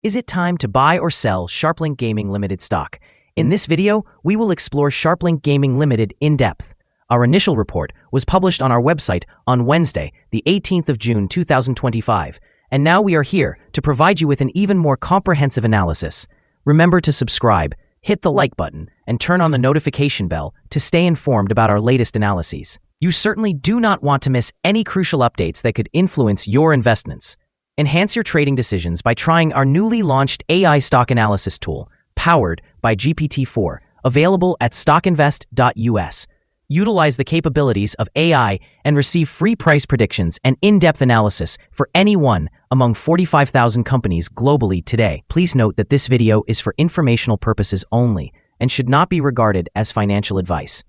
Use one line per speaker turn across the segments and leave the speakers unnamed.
Is it time to buy or sell SharpLink Gaming Ltd stock? In this video, we will explore SharpLink Gaming Ltd in depth. Our initial report was published on our website on Wednesday, the 18th of June 2025, and now we are here to provide you with an even more comprehensive analysis. Remember to subscribe, hit the like button, and turn on the notification bell to stay informed about our latest analyses. You certainly do not want to miss any crucial updates that could influence your investments. Enhance your trading decisions by trying our newly launched AI stock analysis tool, powered by GPT-4, available at StockInvest.us. Utilize the capabilities of AI and receive free price predictions and in-depth analysis for any one among 45,000 companies globally today. Please note that this video is for informational purposes only and should not be regarded as financial advice.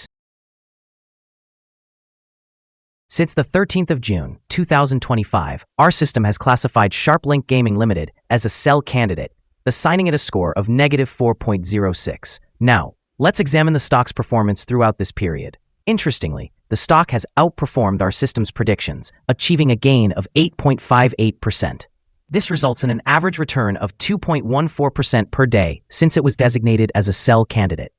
Since the 13th of June, 2025, our system has classified SharpLink Gaming Ltd as a sell candidate, assigning it a score of -4.06. Now, let's examine the stock's performance throughout this period. Interestingly, the stock has outperformed our system's predictions, achieving a gain of 8.58%. This results in an average return of 2.14% per day since it was designated as a sell candidate.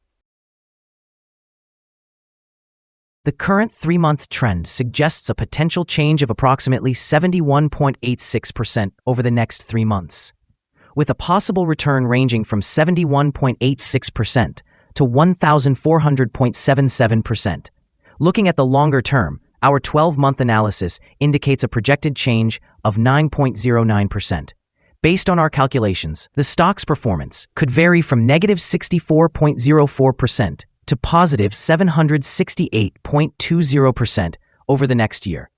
The current 3-month trend suggests a potential change of approximately 71.86% over the next 3 months, with a possible return ranging from 71.86% to 1,400.77%. Looking at the longer term, our 12-month analysis indicates a projected change of 9.09%. Based on our calculations, the stock's performance could vary from -64.04% to positive 768.20% over the next year.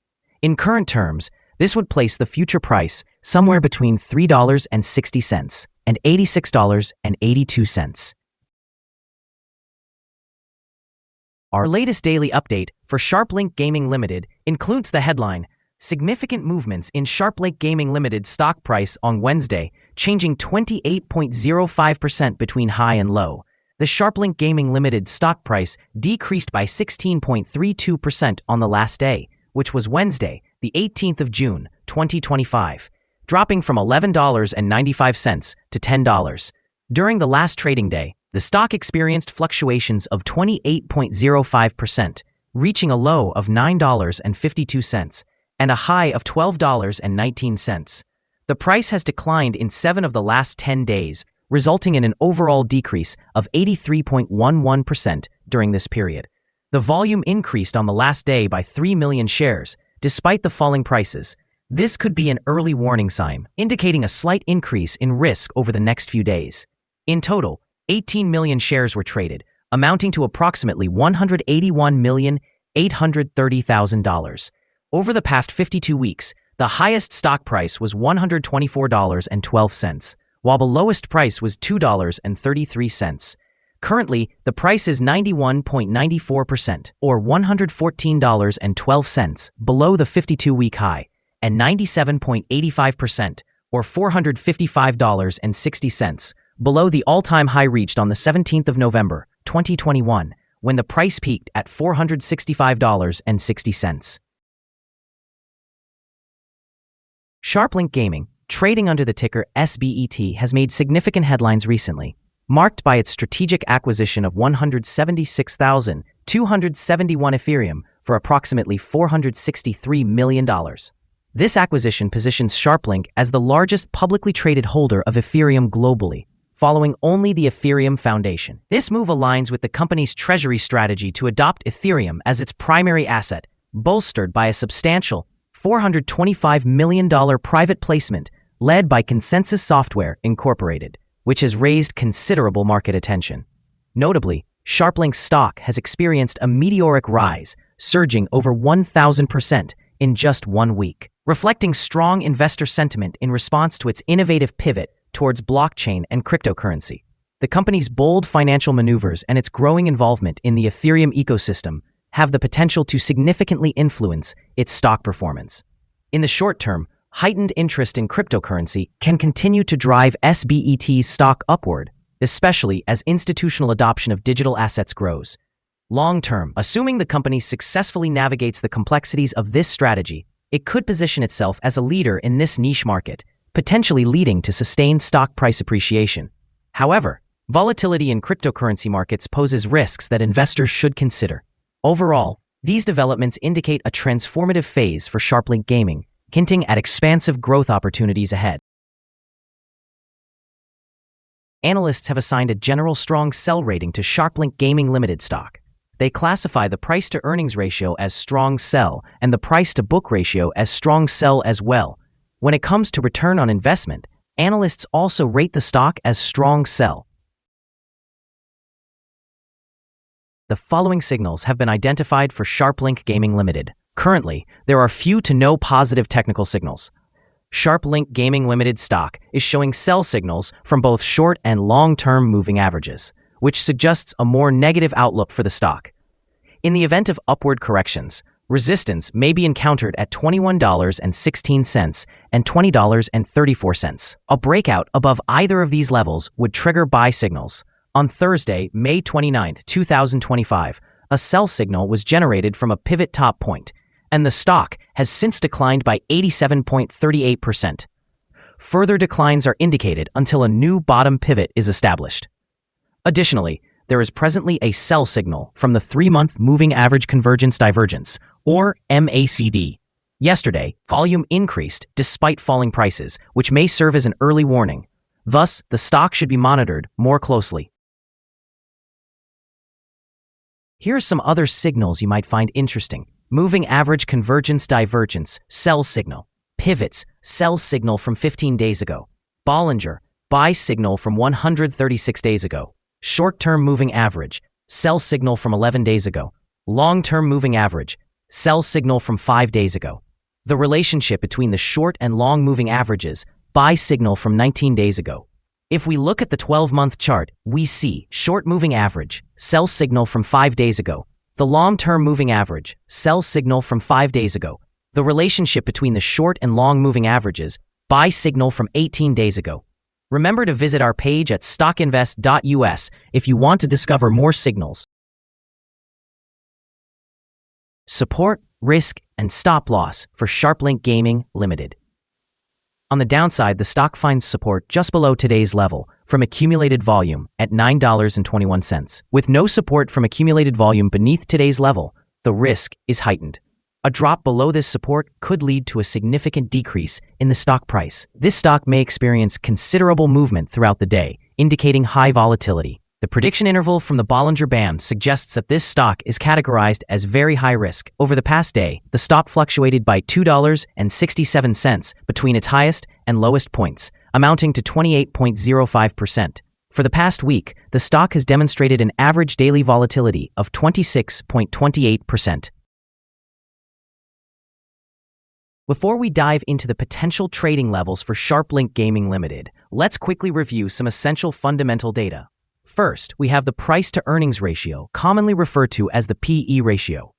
In current terms, this would place the future price somewhere between $3.60 and $86.82. Our latest daily update for SharpLink Gaming Ltd includes the headline, "Significant movements in SharpLink Gaming Ltd stock price on Wednesday, changing 28.05% between high and low." The SharpLink Gaming Ltd stock price decreased by 16.32% on the last day, which was Wednesday, the 18th of June, 2025, dropping from $11.95 to $10. During the last trading day, the stock experienced fluctuations of 28.05%, reaching a low of $9.52 and a high of $12.19. The price has declined in 7 of the last 10 days, resulting in an overall decrease of 83.11% during this period. The volume increased on the last day by 3 million shares, despite the falling prices. This could be an early warning sign, indicating a slight increase in risk over the next few days. In total, 18 million shares were traded, amounting to approximately $181,830,000. Over the past 52 weeks, the highest stock price was $124.12. while the lowest price was $2.33. Currently, the price is 91.94%, or $114.12, below the 52-week high, and 97.85%, or $455.60, below the all-time high reached on the 17th of November, 2021, when the price peaked at $465.60. SharpLink Gaming, trading under the ticker SBET, has made significant headlines recently, marked by its strategic acquisition of 176,271 Ethereum for approximately $463 million. This acquisition positions SharpLink as the largest publicly traded holder of Ethereum globally, following only the Ethereum Foundation. This move aligns with the company's treasury strategy to adopt Ethereum as its primary asset, bolstered by a substantial $425 million private placement led by Consensus Software Incorporated, which has raised considerable market attention. Notably, SharpLink's stock has experienced a meteoric rise, surging over 1,000% in just 1 week, reflecting strong investor sentiment in response to its innovative pivot towards blockchain and cryptocurrency. The company's bold financial maneuvers and its growing involvement in the Ethereum ecosystem have the potential to significantly influence its stock performance. In the short term, heightened interest in cryptocurrency can continue to drive SBET's stock upward, especially as institutional adoption of digital assets grows. Long-term, assuming the company successfully navigates the complexities of this strategy, it could position itself as a leader in this niche market, potentially leading to sustained stock price appreciation. However, volatility in cryptocurrency markets poses risks that investors should consider. Overall, these developments indicate a transformative phase for SharpLink Gaming, hinting at expansive growth opportunities ahead. Analysts have assigned a general strong sell rating to SharpLink Gaming Ltd stock. They classify the price-to-earnings ratio as strong sell and the price-to-book ratio as strong sell as well. When it comes to return on investment, analysts also rate the stock as strong sell. The following signals have been identified for SharpLink Gaming Ltd. Currently, there are few to no positive technical signals. SharpLink Gaming Ltd stock is showing sell signals from both short and long-term moving averages, which suggests a more negative outlook for the stock. In the event of upward corrections, resistance may be encountered at $21.16 and $20.34. A breakout above either of these levels would trigger buy signals. On Thursday, May 29, 2025, a sell signal was generated from a pivot top point, and the stock has since declined by 87.38%. Further declines are indicated until a new bottom pivot is established. Additionally, there is presently a sell signal from the 3-month Moving Average Convergence Divergence, or MACD. Yesterday, volume increased despite falling prices, which may serve as an early warning. Thus, the stock should be monitored more closely. Here are some other signals you might find interesting. Moving Average Convergence Divergence, sell signal. Pivots, sell signal from 15 days ago. Bollinger, buy signal from 136 days ago. Short-term moving average, sell signal from 11 days ago. Long-term moving average, sell signal from 5 days ago. The relationship between the short and long moving averages, buy signal from 19 days ago. If we look at the 12-month chart, we see short moving average, sell signal from 5 days ago. The long-term moving average, sell signal from 5 days ago. The relationship between the short and long moving averages, buy signal from 18 days ago. Remember to visit our page at StockInvest.us if you want to discover more signals. Support, risk, and stop loss for SharpLink Gaming Ltd. On the downside, the stock finds support just below today's level from accumulated volume at $9.21. With no support from accumulated volume beneath today's level, the risk is heightened. A drop below this support could lead to a significant decrease in the stock price. This stock may experience considerable movement throughout the day, indicating high volatility. The prediction interval from the Bollinger Band suggests that this stock is categorized as very high risk. Over the past day, the stock fluctuated by $2.67 between its highest and lowest points, amounting to 28.05%. For the past week, the stock has demonstrated an average daily volatility of 26.28%. Before we dive into the potential trading levels for SharpLink Gaming Ltd, let's quickly review some essential fundamental data. First, we have the price-to-earnings ratio, commonly referred to as the PE ratio.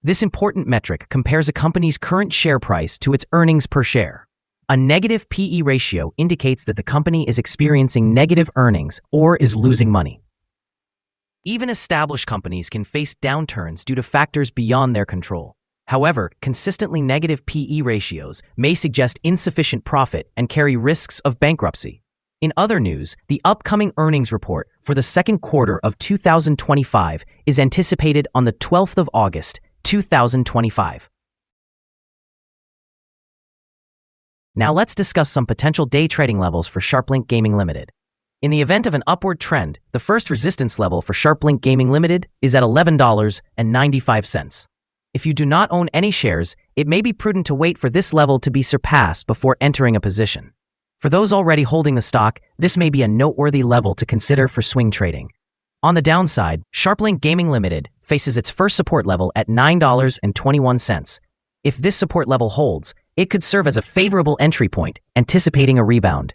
This important metric compares a company's current share price to its earnings per share. A negative PE ratio indicates that the company is experiencing negative earnings or is losing money. Even established companies can face downturns due to factors beyond their control. However, consistently negative PE ratios may suggest insufficient profit and carry risks of bankruptcy. In other news, the upcoming earnings report for the second quarter of 2025 is anticipated on the 12th of August, 2025. Now let's discuss some potential day trading levels for SharpLink Gaming Ltd. In the event of an upward trend, the first resistance level for SharpLink Gaming Ltd is at $11.95. If you do not own any shares, it may be prudent to wait for this level to be surpassed before entering a position. For those already holding the stock, this may be a noteworthy level to consider for swing trading. On the downside, SharpLink Gaming Ltd faces its first support level at $9.21. If this support level holds, it could serve as a favorable entry point, anticipating a rebound.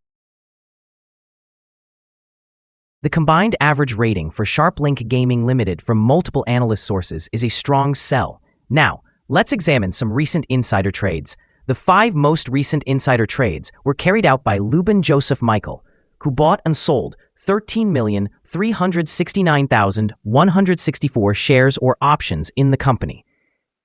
The combined average rating for SharpLink Gaming Ltd from multiple analyst sources is a strong sell. Now, let's examine some recent insider trades. The 5 most recent insider trades were carried out by Lubin Joseph Michael, who bought and sold 13,369,164 shares or options in the company.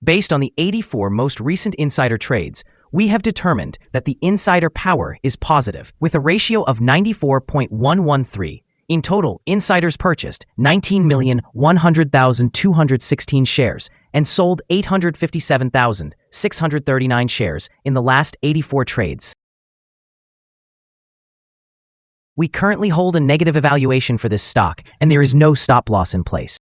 Based on the 84 most recent insider trades, we have determined that the insider power is positive, with a ratio of 94.113. In total, insiders purchased 19,100,216 shares and sold 857,639 shares in the last 84 trades. We currently hold a negative evaluation for this stock, and there is no stop loss in place.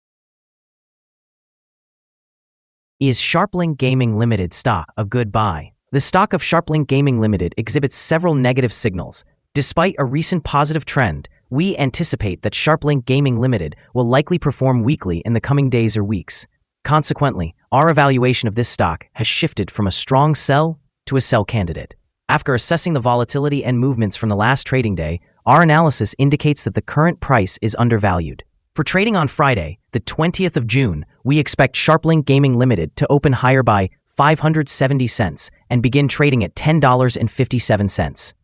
Is SharpLink Gaming Ltd stock a good buy? The stock of SharpLink Gaming Ltd exhibits several negative signals. Despite a recent positive trend, we anticipate that SharpLink Gaming Ltd will likely perform weakly in the coming days or weeks. Consequently, our evaluation of this stock has shifted from a strong sell to a sell candidate. After assessing the volatility and movements from the last trading day, our analysis indicates that the current price is undervalued. For trading on Friday, the 20th of June, we expect SharpLink Gaming Ltd to open higher by 570 cents and begin trading at $10.57.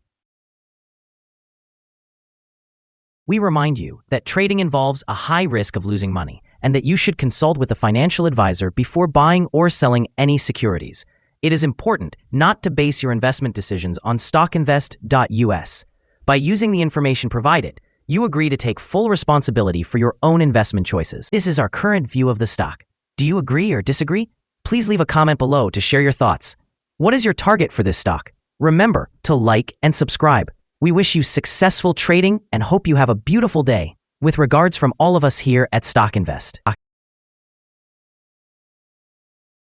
We remind you that trading involves a high risk of losing money and that you should consult with a financial advisor before buying or selling any securities. It is important not to base your investment decisions on StockInvest.us. By using the information provided, you agree to take full responsibility for your own investment choices. This is our current view of the stock. Do you agree or disagree? Please leave a comment below to share your thoughts. What is your target for this stock? Remember to like and subscribe. We wish you successful trading and hope you have a beautiful day. With regards from all of us here at StockInvest.